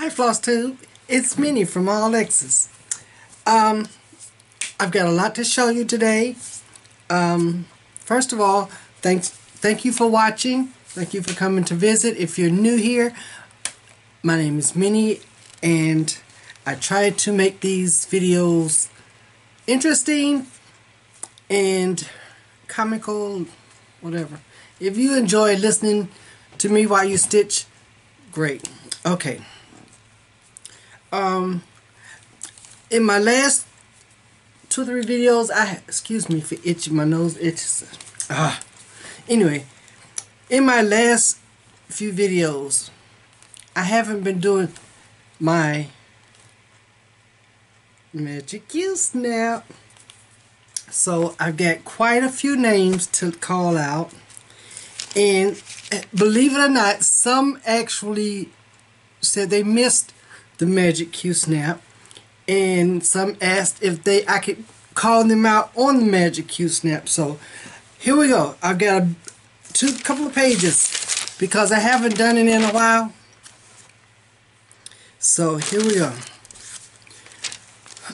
Hi Flosstube, it's Minnie from All X's. I've got a lot to show you today. First of all, thank you for watching. Thank you for coming to visit. If you're new here, my name is Minnie and I try to make these videos interesting and comical, whatever. If you enjoy listening to me while you stitch, great. Okay. In my last 2 or 3 videos, excuse me for itching, my nose itches. Anyway, in my last few videos, I haven't been doing my Magic Snap. So I've got quite a few names to call out. And believe it or not, some actually said they missed the Magic Snap, and some asked if I could call them out on the Magic Snap. So here we go. I've got a couple of pages because I haven't done it in a while. So here we go.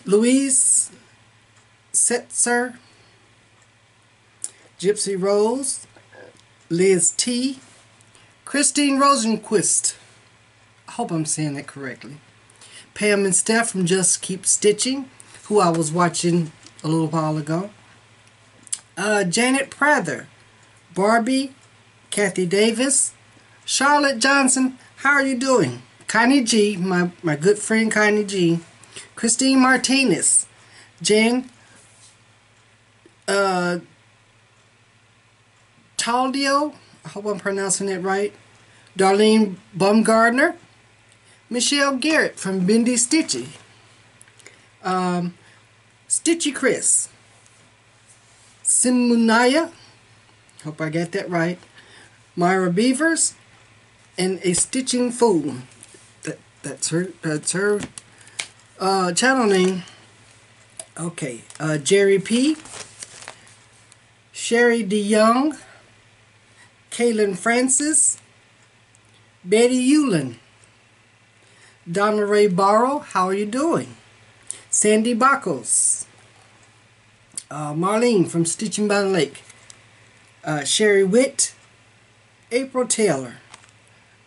Louise Setzer, Gypsy Rose, Liz T, Christine Rosenquist, I hope I'm saying that correctly, Pam and Steph from Just Keep Stitching, who I was watching a little while ago, Janet Prather, Barbie, Kathy Davis, Charlotte Johnson, how are you doing? Connie G, my good friend Connie G, Christine Martinez, Jen Taldio, I hope I'm pronouncing it right, Darlene Bumgardner, Michelle Garrett from Bendy Stitchy, Stitchy Chris, Simunaya, hope I got that right, Myra Beavers, and A Stitching Fool. That's her channel name. Okay, Jerry P, Sherry DeYoung, Kaylin Francis, Betty Eulin, Donna Ray Barrow, how are you doing? Sandy Bacos, Marlene from Stitching by the Lake, Sherry Witt, April Taylor,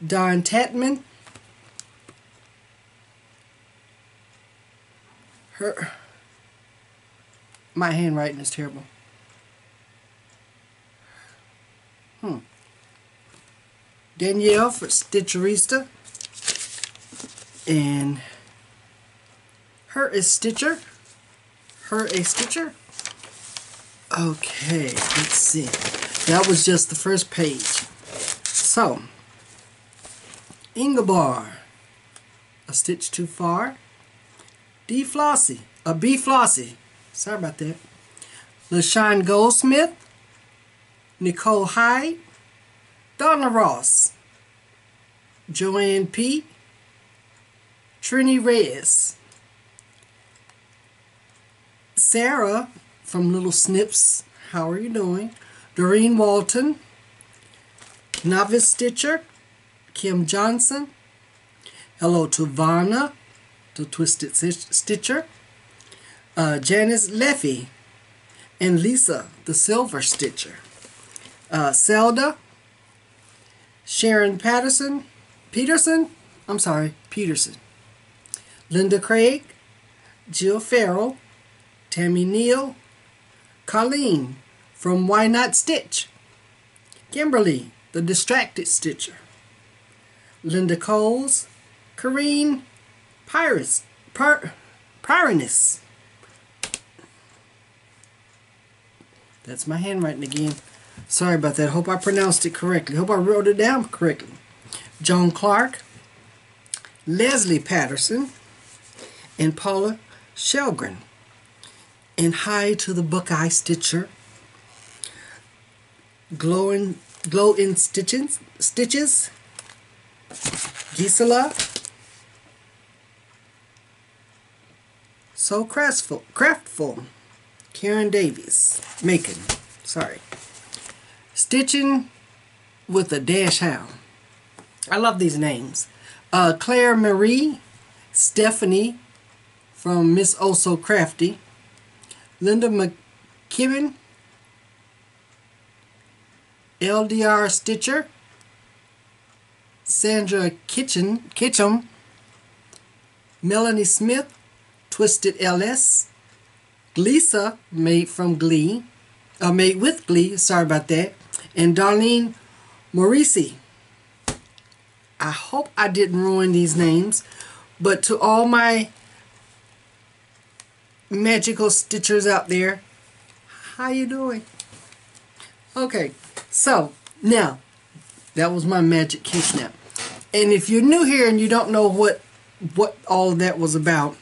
Don Tatman, my handwriting is terrible. Danielle for Stitcherista, and Her is Stitcher. Her a Stitcher. Okay, let's see. That was just the first page. So, Ingebar, A Stitch Too Far. B Flossie, sorry about that. LaShawn Goldsmith, Nicole Hyde, Donna Ross, Joanne P, Trini Reyes, Sarah from Little Snips, how are you doing? Doreen Walton, Novice Stitcher, Kim Johnson, hello to Vanna, the Twisted Stitcher, Janice Leffy, and Lisa, the Silver Stitcher, Zelda, Sharon Peterson, Linda Craig, Jill Farrell, Tammy Neal, Colleen from Why Not Stitch, Kimberly, the Distracted Stitcher, Linda Coles, Corrine Pyrinus. That's my handwriting again. Sorry about that. Hope I pronounced it correctly. Hope I wrote it down correctly. Joan Clark, Leslie Patterson, and Paula Shelgren. And hi to the Buckeye Stitcher, Glow in Stitches, Gisela, So Craftful, Karen Davies, Stitching with a Dash Hound. I love these names. Claire Marie, Stephanie from Miss Oh So Crafty, Linda McKibben, LDR Stitcher, Sandra Kitchum, Melanie Smith, Twisted LS, Lisa, made with Glee, sorry about that, and Darlene Morisi. I hope I didn't ruin these names, but to all my magical stitchers out there, how you doing? Okay, so now that was my magic Q snap. And if you're new here and you don't know what all of that was about,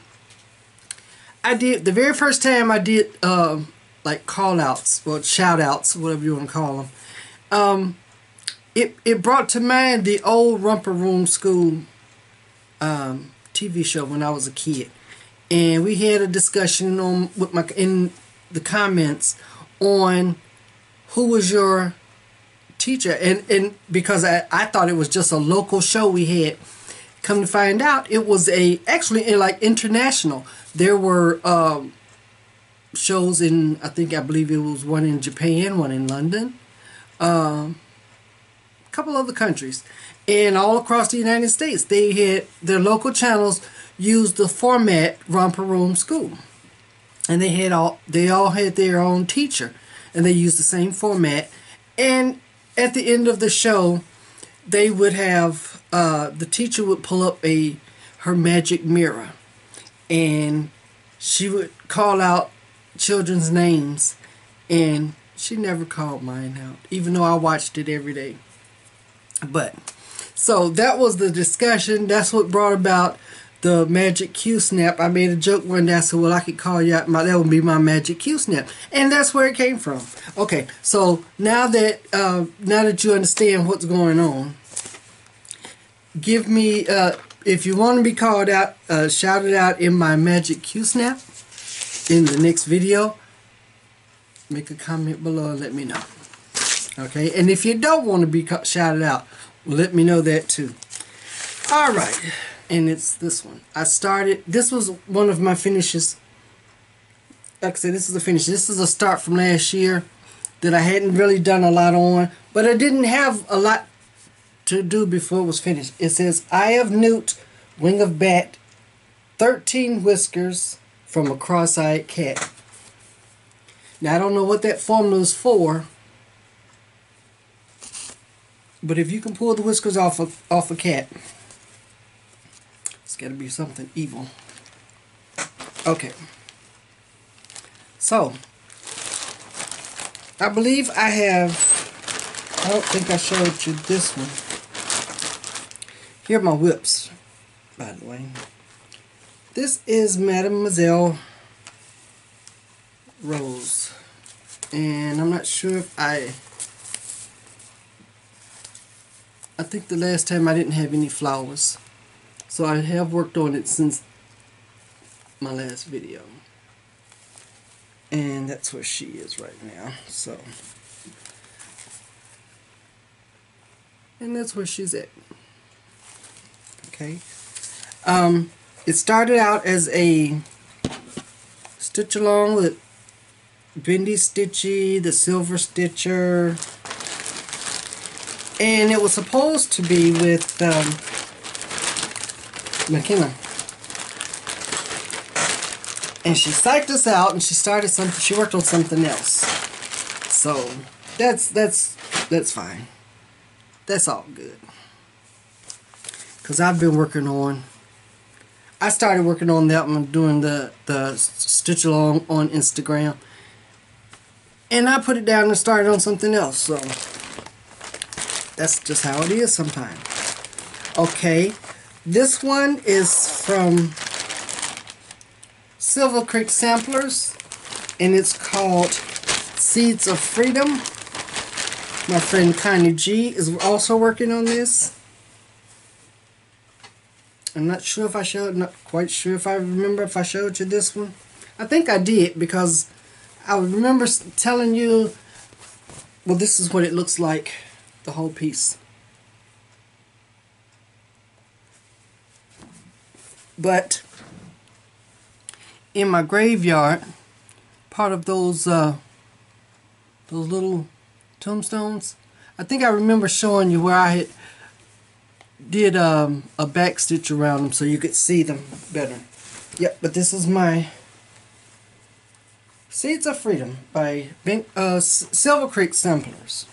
I did the very first time I did like call outs, well, shout outs, whatever you want to call them. It brought to mind the old Romper Room School TV show when I was a kid, and we had a discussion in the comments on who was your teacher, and because I thought it was just a local show we had. Come to find out, it was actually like international. There were shows in, I believe it was one in Japan, one in London, couple other countries, and all across the United States. They had their local channels used the format Romper Room School, and they all had their own teacher, and they used the same format. And at the end of the show, they would have the teacher would pull up her magic mirror, and she would call out children's names, and she never called mine out, even though I watched it every day. But so that was the discussion. That's what brought about the magic Q snap. I made a joke one day. I said, well, I could call you out. That would be my magic Q snap, and that's where it came from. Okay, so now that you understand what's going on, give me if you want to be called out, shout it out in my magic Q snap in the next video. Make a comment below and let me know. Okay, and if you don't want to be shouted out, well, let me know that too. Alright, and it's this one. This was one of my finishes. Like I said, this is a finish. This is a start from last year that I hadn't really done a lot on, but I didn't have a lot to do before it was finished. It says, Eye of Newt, Wing of Bat, 13 Whiskers from a Cross-Eyed Cat. Now, I don't know what that formula is for, but if you can pull the whiskers off a cat, it's got to be something evil. Okay. So, I believe I don't think I showed you this one. Here are my whips, by the way. This is Mademoiselle Rose. And I'm not sure if I think the last time I didn't have any flowers, so I have worked on it since my last video, and that's where she is right now. So, and that's where she's at. Okay, it started out as a stitch along with Bendy Stitchy, the Silver Stitcher. And it was supposed to be with McKenna. And she psyched us out, and she worked on something else. So that's fine. That's all good. Because I started working on that one, doing the stitch along on Instagram. And I put it down and started on something else, so that's just how it is sometimes. Okay, this one is from Silver Creek Samplers, and it's called Seeds of Freedom. My friend Connie G is also working on this. I'm not quite sure if I remember if I showed you this one. I think I did, because I remember telling you, well, this is what it looks like. The whole piece. But in my graveyard, part of those little tombstones, I think I remember showing you where I had did a back stitch around them so you could see them better. Yep, but this is my Seeds of Freedom by Silver Creek Samplers.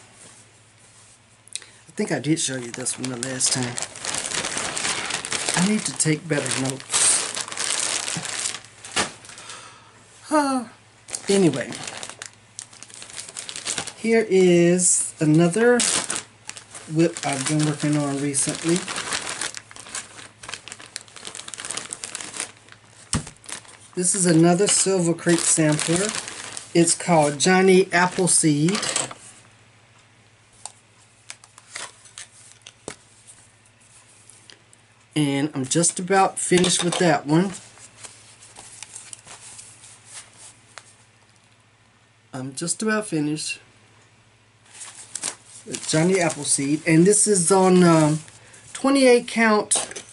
I think I did show you this one the last time. I need to take better notes. Anyway, here is another whip I've been working on recently. This is another Silver Creek sampler. It's called Johnny Appleseed. And I'm just about finished with that one. I'm just about finished with Johnny Appleseed. And this is on 28 count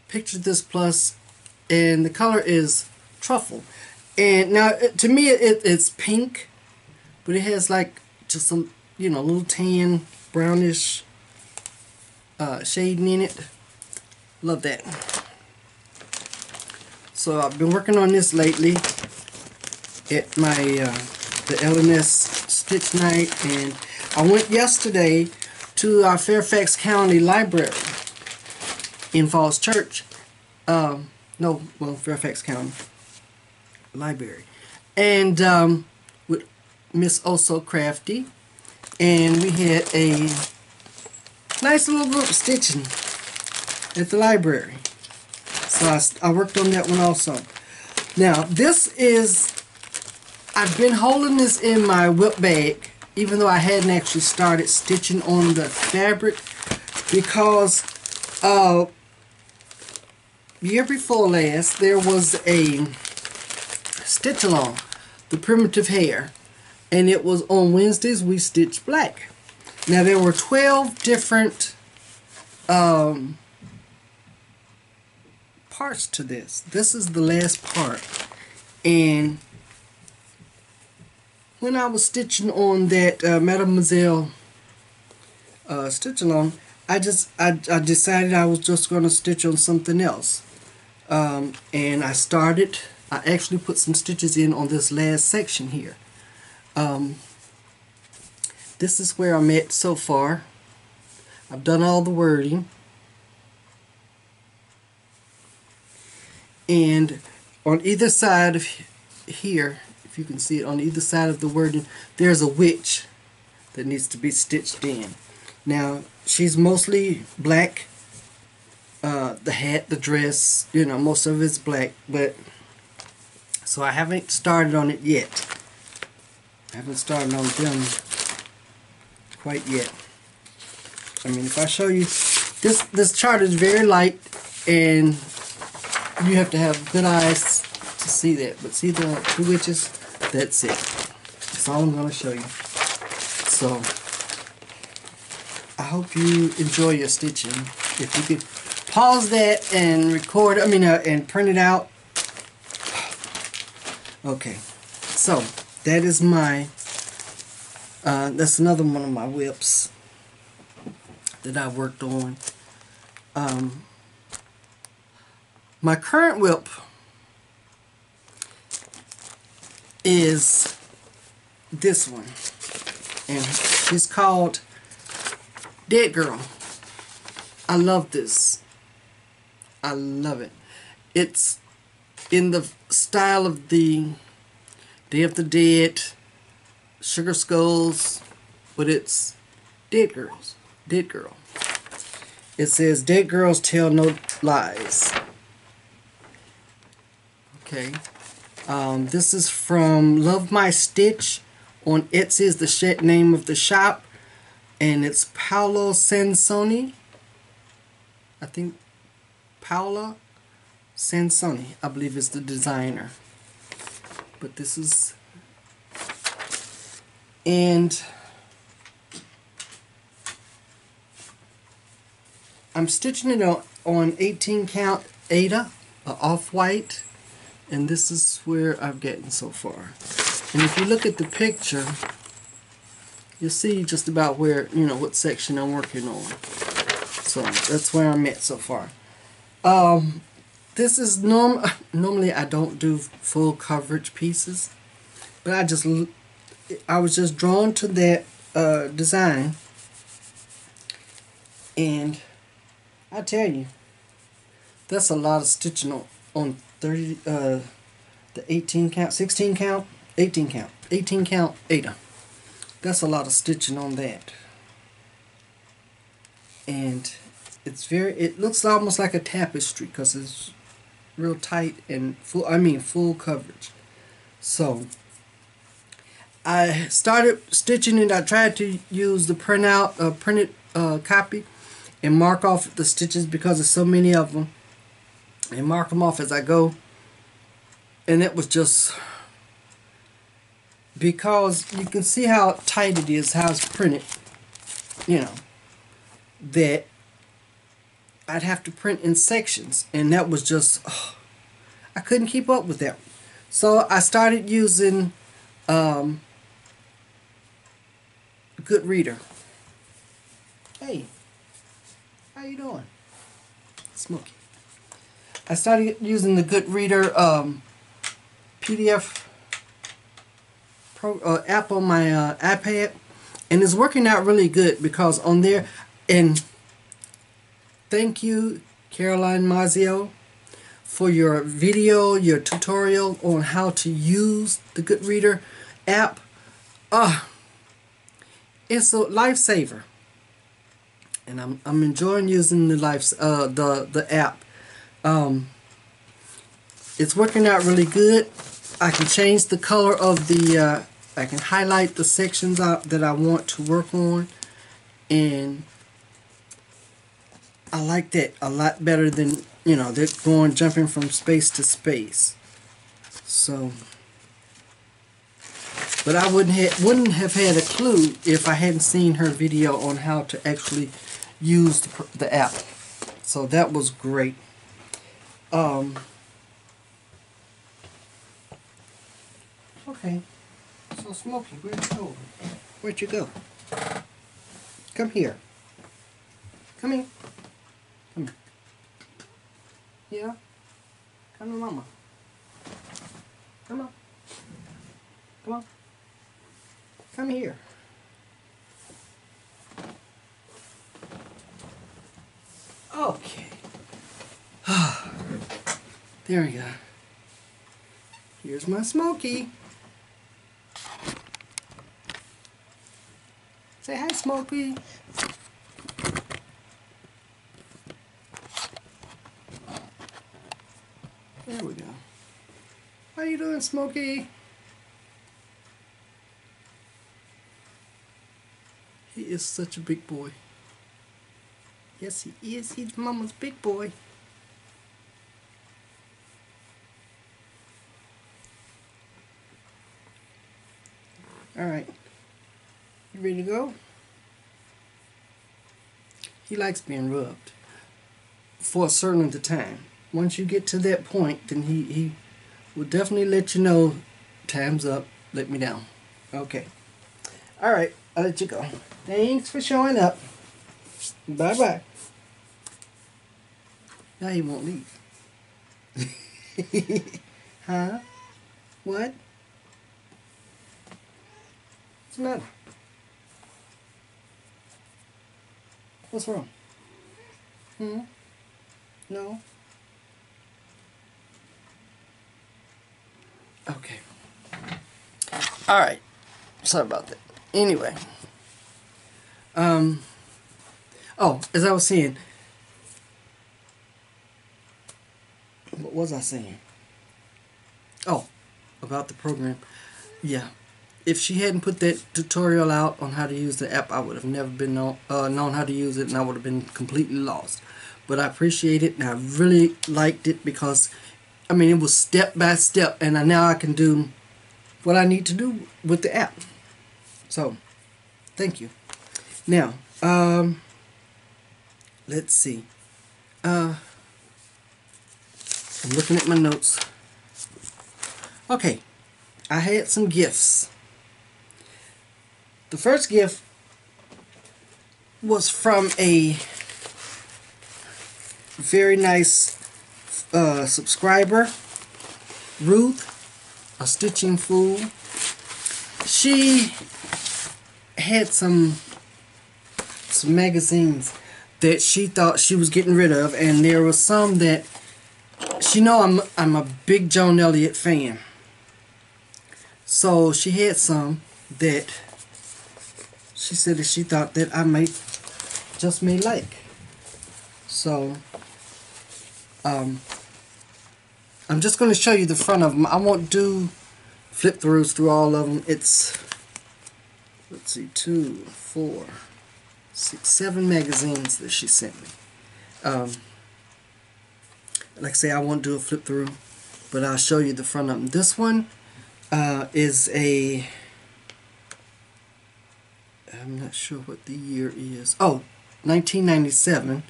Picture This Plus. And the color is Truffle. And now, to me, it's pink. But it has like just some, you know, little tan, brownish shading in it. Love that. So I've been working on this lately at my the LNS Stitch Night, and I went yesterday to our Fairfax County Library in Falls Church. Fairfax County Library, and with Miss Oh So Crafty, and we had a nice little group stitching at the library. So I worked on that one also. Now this is, I've been holding this in my whip bag even though I hadn't actually started stitching on the fabric, because year before last there was a stitch along, the primitive hair, and it was on Wednesdays we stitched black. Now there were 12 different parts to this. This is the last part, and when I was stitching on that Mademoiselle stitch along, I decided I was just going to stitch on something else, and I actually put some stitches in on this last section here. This is where I'm at so far. I've done all the wording, and on either side of here, if you can see it, on either side of the wording, there's a witch that needs to be stitched in. Now she's mostly black, the hat, the dress, you know, most of it's black, but so I haven't started on it yet. I haven't started on them quite yet. I mean, if I show you, this chart is very light, and you have to have good eyes to see that. But see the two witches? That's it. That's all I'm going to show you. So I hope you enjoy your stitching. If you could pause that and record, and print it out. Okay, so that is my, that's another one of my whips that I worked on. My current whip is this one, and it's called Dead Girl. I love this. I love it. It's in the style of the Day of the Dead, Sugar Skulls, but it's Dead Girls. Dead Girl. It says, Dead Girls Tell No Lies. Okay. This is from Love My Stitch. On Etsy is the name of the shop. And it's Paolo Sansoni. I think Paola Sansoni, I believe, is the designer. But this is, and I'm stitching it on 18 count Ada, off-white, and this is where I've gotten so far. And if you look at the picture, you'll see just about where, what section I'm working on. So that's where I'm at so far. This is normally I don't do full coverage pieces, but I was just drawn to that design, and I tell you, that's a lot of stitching on 30 the 18 count, 16 count, 18 count, 18 count Ada. That's a lot of stitching on that, and it looks almost like a tapestry because it's real tight and full coverage. So I started stitching it. I tried to use the printed copy and mark off the stitches because there's so many of them, and mark them off as I go. And it was just because you can see how tight it is, how it's printed, that I'd have to print in sections, and that was just, I couldn't keep up with that. So I started using Good Reader. Hey, how you doing? Smokey. I started using the Good Reader PDF app on my iPad, and it's working out really good because on there, and thank you, Caroline Mazio, for your video, your tutorial on how to use the Good Reader app. It's a lifesaver, and I'm enjoying using the app. It's working out really good. I can change the color of the. I can highlight the sections that I want to work on, and I like that a lot better than, they're jumping from space to space. So, but I wouldn't have had a clue if I hadn't seen her video on how to actually use the app. So that was great. Okay. So Smokey, where'd you go? Where'd you go? Come here. Come here. Come here. Yeah? Come to Mama. Come on. Come on. Come here. Okay. There we go. Here's my Smokey. Say hi, Smokey. There we go. How you doing, Smokey? He is such a big boy. Yes, he is. He's Mama's big boy. Alright. You ready to go? He likes being rubbed for a certain amount of time. Once you get to that point, then he will definitely let you know, time's up, let me down. Okay. Alright, I'll let you go. Thanks for showing up. Bye-bye. Now he won't leave. Huh? What? What's the matter? What's wrong? No? Okay. Alright. Sorry about that. Anyway. Oh, as I was saying. What was I saying? Oh, about the program. Yeah. If she hadn't put that tutorial out on how to use the app, I would have never been known how to use it, and I would have been completely lost. But I appreciate it, and I really liked it because, I mean, it was step by step, and now I can do what I need to do with the app. So, thank you. Now, let's see. I'm looking at my notes. Okay, I had some gifts. The first gift was from a very nice subscriber, Ruth, a stitching fool. She had some magazines that she thought she was getting rid of, and there was some that she know I'm a big Joan Elliott fan. So she had some that she said that she thought that I may like. So I'm just going to show you the front of them. I won't do flip throughs through all of them. It's, let's see, 2, 4, 6, 7 magazines that she sent me. Like I say, I won't do a flip through, but I'll show you the front of them. This one is a, I'm not sure what the year is. Oh, 1997,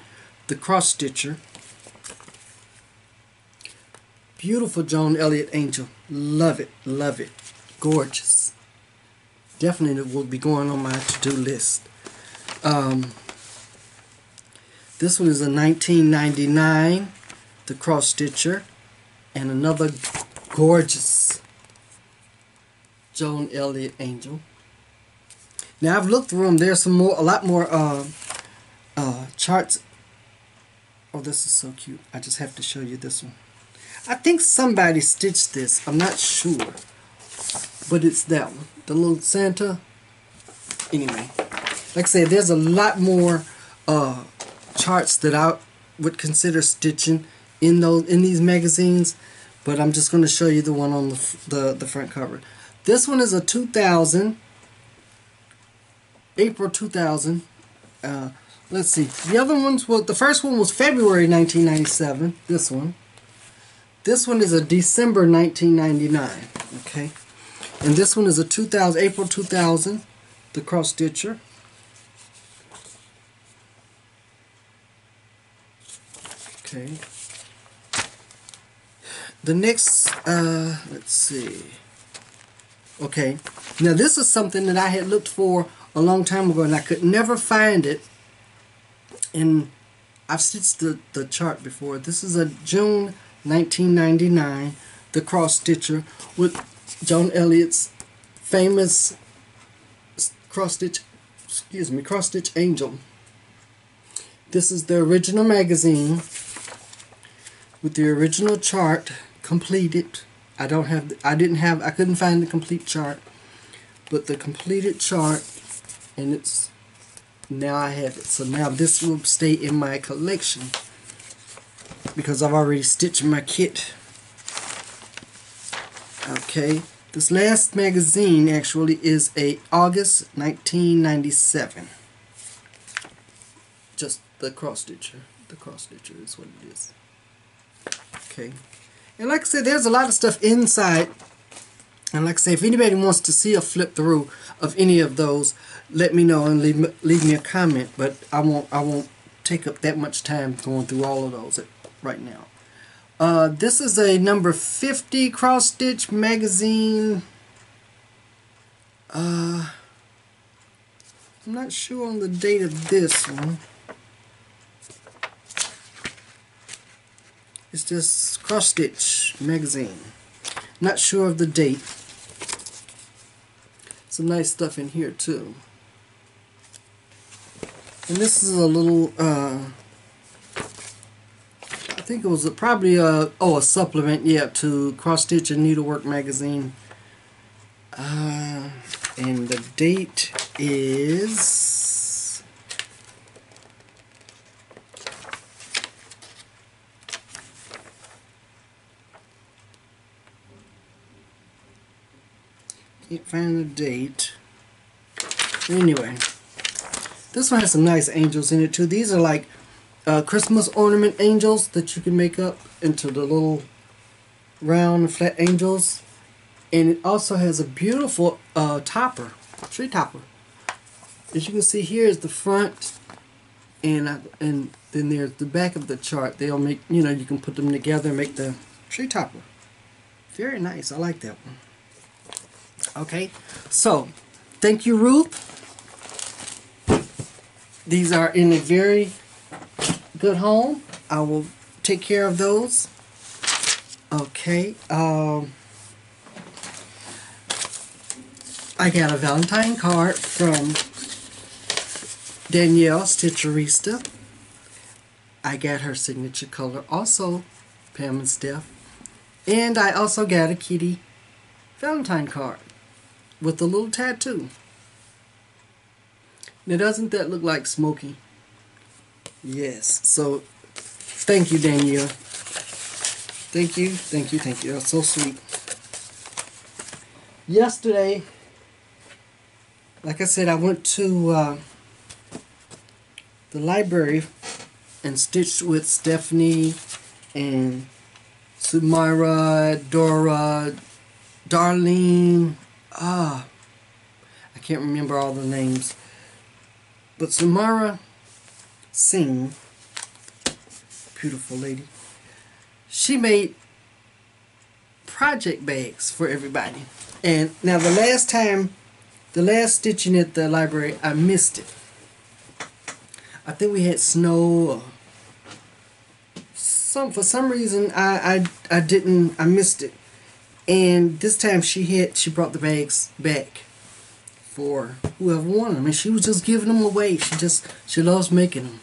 the cross stitcher. Beautiful Joan Elliott angel. Love it, love it. Gorgeous. Definitely will be going on my to-do list. This one is a 1999, the cross stitcher, and another gorgeous Joan Elliott angel. Now I've looked through them. There's a lot more charts. Oh, this is so cute. I just have to show you this one. I think somebody stitched this. I'm not sure, but it's that one, the little Santa. Anyway, like I said, there's a lot more charts that I would consider stitching in these magazines, but I'm just going to show you the one on the front cover. This one is a 2000, April 2000. Let's see. The other ones, well, the first one was February 1997. This one. This one is a December 1999. Okay, and this one is a 2000, April 2000, the cross stitcher. Okay. The next, let's see. Okay, now this is something that I had looked for a long time ago, and I could never find it. And I've stitched the chart before. This is a June 1999, the cross stitcher with Joan Elliott's famous cross stitch angel. This is the original magazine with the original chart completed. I couldn't find the complete chart, but the completed chart, and it's, now I have it. So now this will stay in my collection because I've already stitched my kit. Okay, this last magazine actually is a August 1997. Just the cross stitcher. The cross stitcher is what it is. Okay, and like I said, there's a lot of stuff inside. And like I say, if anybody wants to see a flip through of any of those, let me know and leave me a comment. But I won't take up that much time going through all of those right now. This is a number 50 cross stitch magazine. I'm not sure on the date of this one. It's just cross stitch magazine. Not sure of the date. Some nice stuff in here too. And this is a little, I think it was probably a supplement, yeah, to Cross Stitch and Needlework magazine. And the date is can't find the date. Anyway, this one has some nice angels in it too. These are like Christmas ornament angels that you can make up into the little round flat angels. And it also has a beautiful topper, tree topper. As you can see, here is the front, and then there's the back of the chart. They'll make, you know, you can put them together and make the tree topper. Very nice. I like that one. Okay, so thank you, Ruth. These are in a very good home. I will take care of those. Okay, I got a Valentine card from Danielle Stitcherista. I got her signature color, also Pam and Steph. And I also got a kitty Valentine card with a little tattoo. Now, doesn't that look like Smokey? Yes. So, thank you, Danielle. Thank you, thank you, thank you. That's so sweet. Yesterday, like I said, I went to the library and stitched with Stephanie and Sumira, Dora, Darlene. I can't remember all the names. But Sumira Singh, beautiful lady, she made project bags for everybody. And now the last stitching at the library, I missed it. I think we had snow or for some reason I missed it. And this time she brought the bags back for whoever wanted them, and she was just giving them away. She loves making them.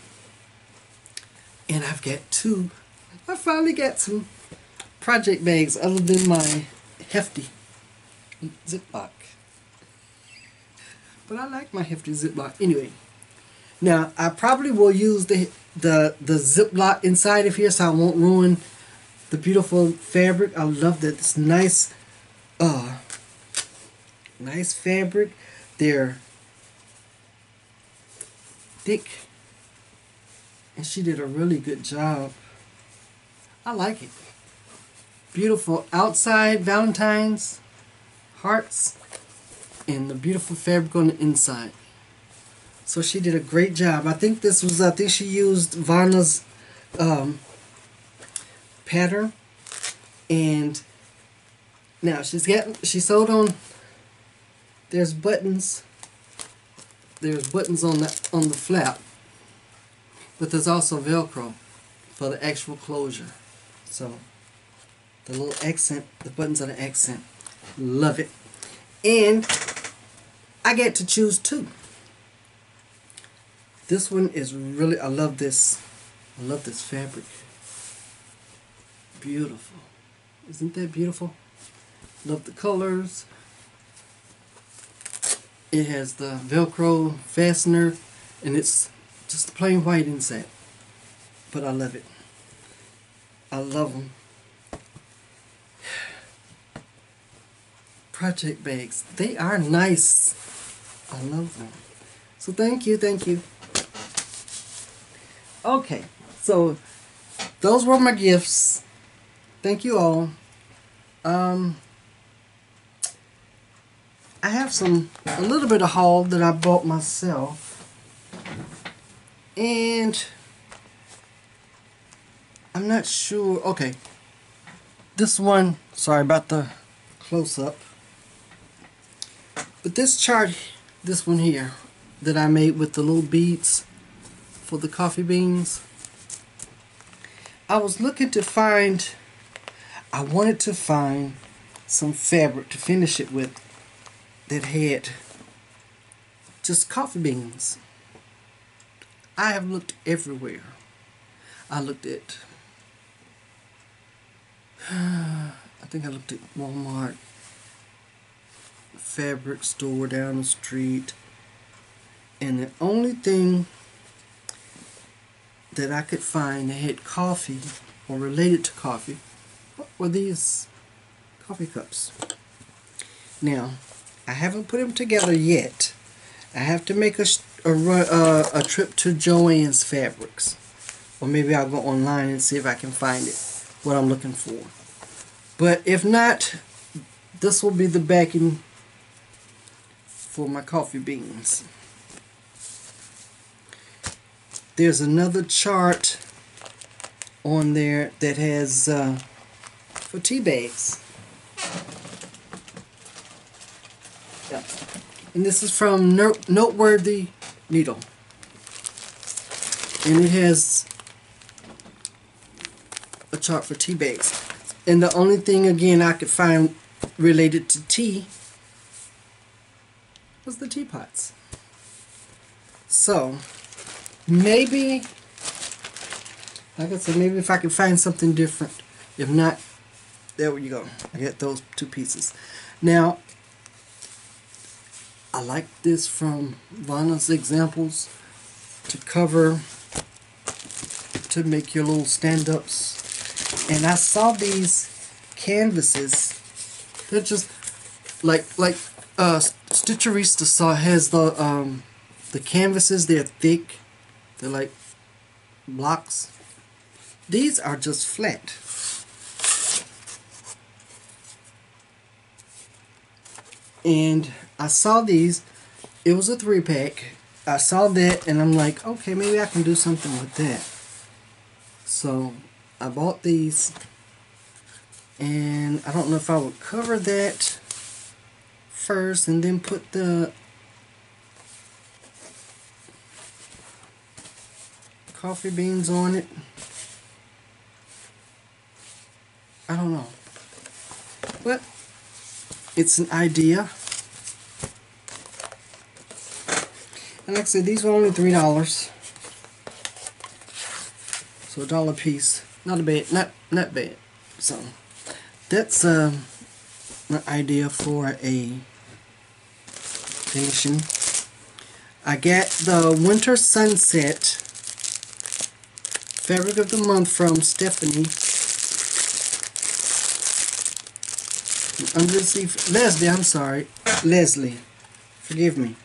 And I've got two. I finally got some project bags other than my hefty Ziploc. But I like my hefty Ziploc anyway. Now I probably will use the Ziploc inside of here so I won't ruin the beautiful fabric. I love that. It's nice, nice fabric. They're thick, and she did a really good job. I like it. Beautiful outside Valentine's hearts and the beautiful fabric on the inside. So she did a great job. I think she used Vanna's pattern, and now she sewed on. There's buttons on the flap, but there's also Velcro for the actual closure. So the little accent, the buttons are the accent. Love it. And I get to choose two. This one is really, I love this. I love this fabric. Beautiful. Isn't that beautiful? Love the colors. It has the Velcro fastener, and it's just plain white inside. But I love it. I love them. Project bags. They are nice. I love them. So thank you, thank you. Okay, so those were my gifts. Thank you all. I have a little bit of haul that I bought myself, and I'm not sure. Okay, this one, sorry about the close-up, but this chart, this one here that I made with the little beads for the coffee beans, I was looking to find, I wanted to find some fabric to finish it with that had just coffee beans. I have looked everywhere. I looked at, I think I looked at Walmart, fabric store down the street, and the only thing that I could find that had coffee or related to coffee were these coffee cups. Now, I haven't put them together yet. I have to make a trip to Joann's Fabrics, or maybe I'll go online and see if I can find it, what I'm looking for. But if not, this will be the backing for my coffee beans. there's another chart on there that has for tea bags. Yeah. And this is from Noteworthy Needle. And it has a chart for tea bags. And the only thing, again, I could find related to tea was the teapots. So, maybe, like I said, maybe if I could find something different. If not, there you go. I got those two pieces. Now, I like this from Vanna's Examples to cover, to make your little stand-ups. And I saw these canvases. They're just like Stitcherista has the canvases. They're thick. They're like blocks. These are just flat. And I saw these. It was a 3-pack. I saw that and I'm like, okay, maybe I can do something with that. So I bought these, and I don't know if I would cover that first and then put the coffee beans on it. I don't know, but it's an idea. And like I said, these were only $3, so $1 a piece. Not a bad, not bad. So that's an idea for a finishing. I got the Winter Sunset Fabric of the Month from Stephanie. Under the Sea, Leslie, I'm sorry, Leslie, forgive me.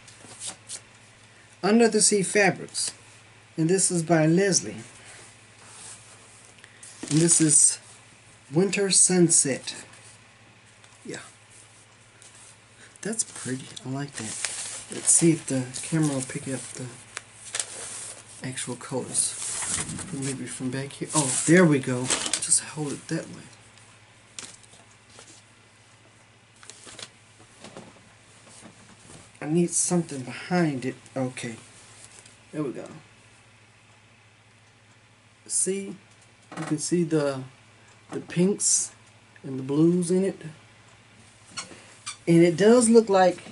Under the Sea Fabrics, and this is by Leslie. And this is Winter Sunset. Yeah. That's pretty. I like that. Let's see if the camera will pick up the actual colors. Maybe from back here. Oh, there we go. Just hold it that way. I need something behind it. Okay. There we go. See? You can see the pinks and the blues in it. And it does look like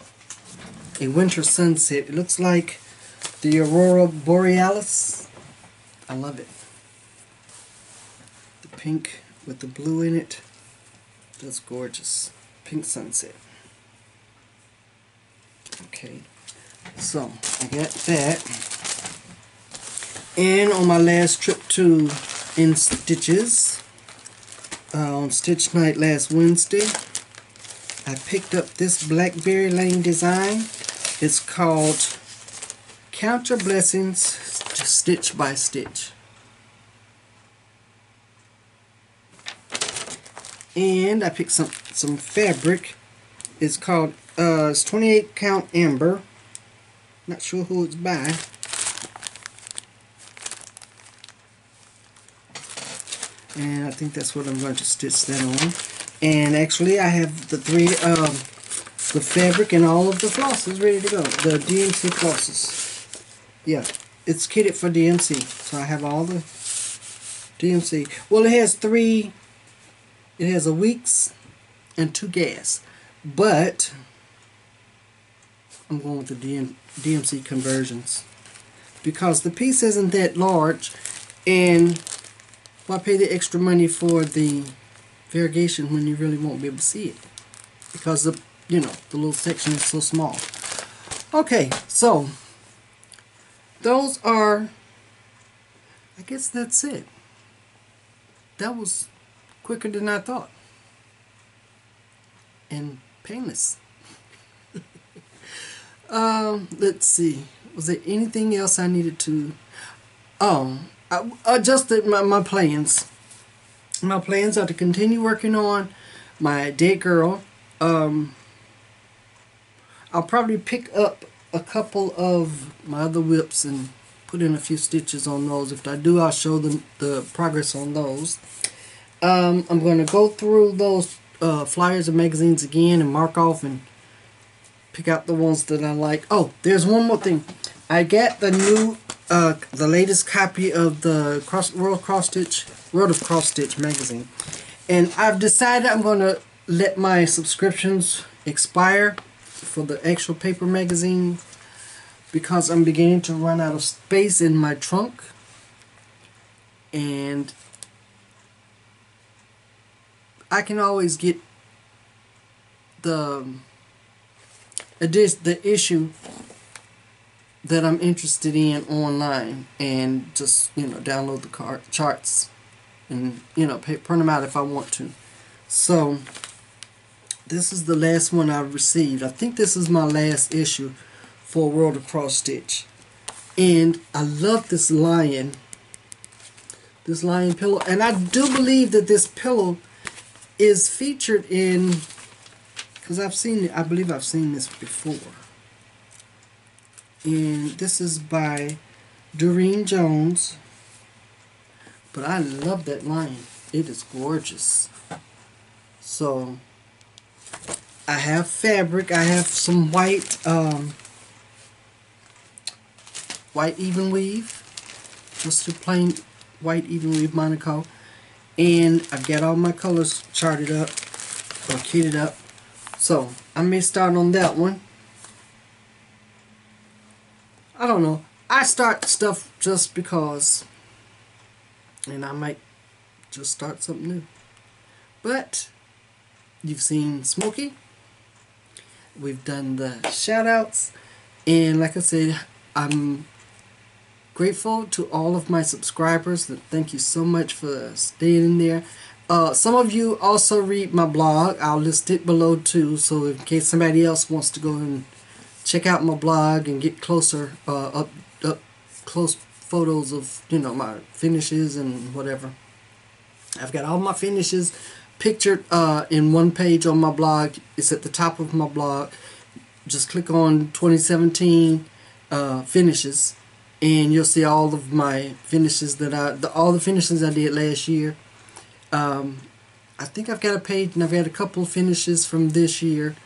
a winter sunset. It looks like the Aurora Borealis. I love it. The pink with the blue in it. That's gorgeous. Pink sunset. Okay. So, I got that. And on my last trip to In Stitches, on Stitch Night last Wednesday, I picked up this Blackberry Lane design. It's called Count Your Blessings Stitch by Stitch. And I picked some fabric. It's called it's 28 count amber. Not sure who it's by. And I think that's what I'm going to stitch that on. And actually I have the the fabric and all of the flosses ready to go. The DMC flosses. Yeah, it's kitted for DMC. So I have all the DMC. Well, it has a weeks and 2 gas. But I'm going with the DMC conversions. Because the piece isn't that large, and why pay the extra money for the variegation when you really won't be able to see it? Because the little section is so small. Okay, so those are, I guess that's it. That was quicker than I thought. And painless. Let's see. Was there anything else I needed to... Oh, I adjusted my plans. My plans are to continue working on my Dead Girl. I'll probably pick up a couple of my other whips and put in a few stitches on those. If I do, I'll show the progress on those. I'm going to go through those flyers and magazines again and mark off and pick out the ones that I like. Oh, there's one more thing. I got the new, the latest copy of the World of Cross Stitch magazine. And I've decided I'm going to let my subscriptions expire for the actual paper magazine because I'm beginning to run out of space in my trunk. And I can always get the issue that I'm interested in online and just, you know, download the charts and, you know, print them out if I want to. So this is the last one I've received. I think this is my last issue for World of Cross Stitch. And I love this lion pillow, and I do believe that this pillow is featured in, because I believe I've seen this before. And this is by Doreen Jones. But I love that lion. It is gorgeous. So I have fabric. I have some white white even weave. Just a plain white even weave Monaco. And I've got all my colors charted up or kitted up. So I may start on that one. I don't know. I start stuff just because, and I might just start something new. But you've seen Smokey. We've done the shout outs, and like I said, I'm grateful to all of my subscribers. Thank you so much for staying in there. Some of you also read my blog. I'll list it below too, so in case somebody else wants to go and check out my blog and get closer, up close photos of, you know, my finishes and whatever. I've got all my finishes pictured in one page on my blog. It's at the top of my blog. Just click on 2017 finishes, and you'll see all of my finishes that all the finishes I did last year. I think I've got a page, and I've got a couple of finishes from this year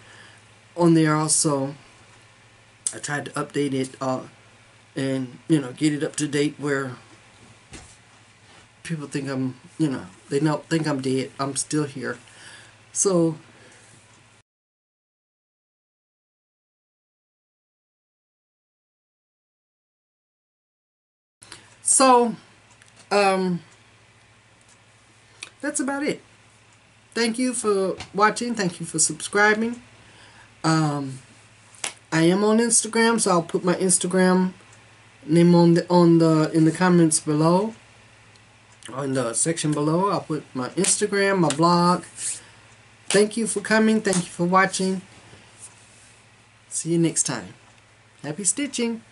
on there also. I tried to update it and, you know, get it up to date where people think I'm, you know, they don't think I'm dead. I'm still here. So that's about it. Thank you for watching. Thank you for subscribing. I am on Instagram, so I'll put my Instagram name in the comments below, on the section below. I'll put my Instagram, my blog. Thank you for coming. Thank you for watching. See you next time. Happy stitching.